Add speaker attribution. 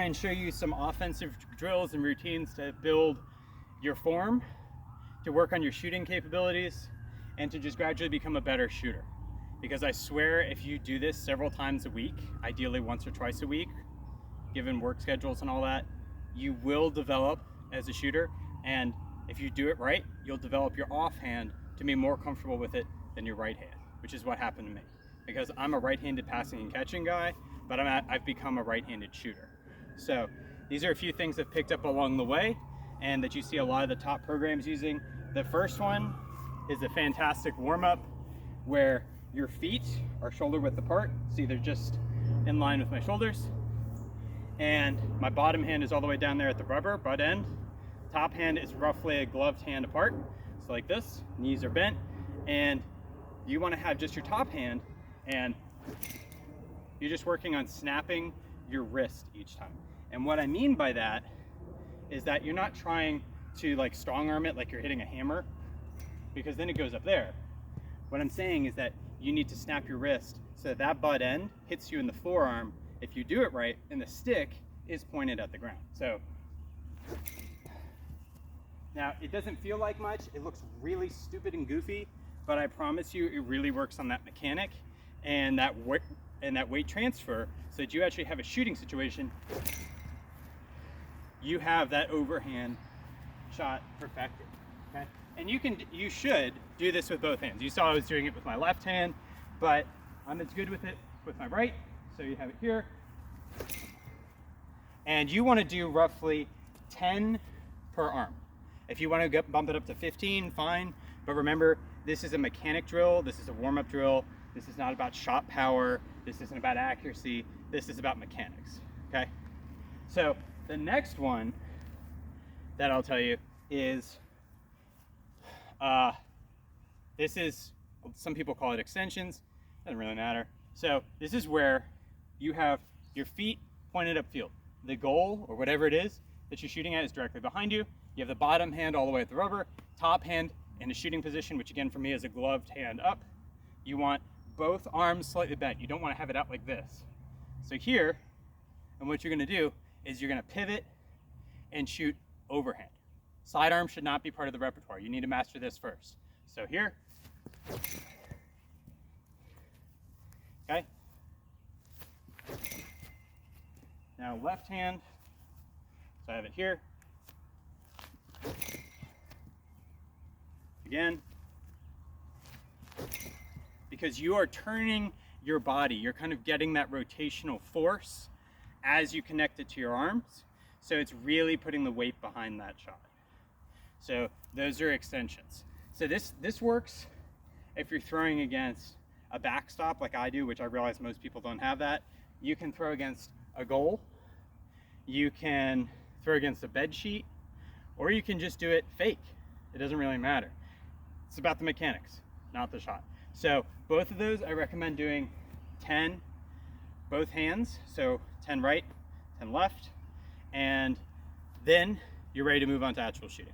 Speaker 1: and show you some offensive drills and routines to build your form, to work on your shooting capabilities, and to just gradually become a better shooter. Because I swear, if you do this several times a week, ideally once or twice a week, given work schedules and all that, you will develop as a shooter. And if you do it right, you'll develop your offhand to be more comfortable with it than your right hand, which is what happened to me. Because I'm a right-handed passing and catching guy, but I've become a right-handed shooter. So these are a few things I've picked up along the way and that you see a lot of the top programs using. The first one is a fantastic warm-up where your feet are shoulder width apart, so they're just in line with my shoulders. And my bottom hand is all the way down there at the rubber, butt end. Top hand is roughly a gloved hand apart, so like this, knees are bent, and you want to have just your top hand, and you're just working on snapping your wrist each time. And what I mean by that is that you're not trying to like strong arm it like you're hitting a hammer, because then it goes up there. What I'm saying is that you need to snap your wrist so that that butt end hits you in the forearm if you do it right, and the stick is pointed at the ground. So now it doesn't feel like much, it looks really stupid and goofy, but I promise you it really works on that mechanic and that weight transfer, so that you actually have a shooting situation. You have that overhand shot perfected, okay? And you should do this with both hands. You saw I was doing it with my left hand, but I'm as good with it with my right. So you have it here. And you want to do roughly 10 per arm. If you want to bump it up to 15, fine. But remember, this is a mechanic drill. This is a warm-up drill. This is not about shot power. This isn't about accuracy. This is about mechanics, okay? So the next one that I'll tell you is, some people call it extensions. Doesn't really matter. So this is where you have your feet pointed upfield. The goal, or whatever it is that you're shooting at, is directly behind you. You have the bottom hand all the way at the rubber, top hand in a shooting position, which again for me is a gloved hand up. You want both arms slightly bent. You don't want to have it out like this. So here, and what you're going to do is you're going to pivot and shoot overhand. Sidearm should not be part of the repertoire. You need to master this first. So here, okay. Now left hand, so I have it here. Again, because you are turning your body, you're kind of getting that rotational force as you connect it to your arms. So it's really putting the weight behind that shot. So those are extensions. So this works if you're throwing against a backstop like I do, which I realize most people don't have that. You can throw against a goal, you can throw against a bed sheet, or you can just do it fake. It doesn't really matter. It's about the mechanics, not the shot. So both of those I recommend doing 10, both hands, so 10 right, 10 left, and then you're ready to move on to actual shooting.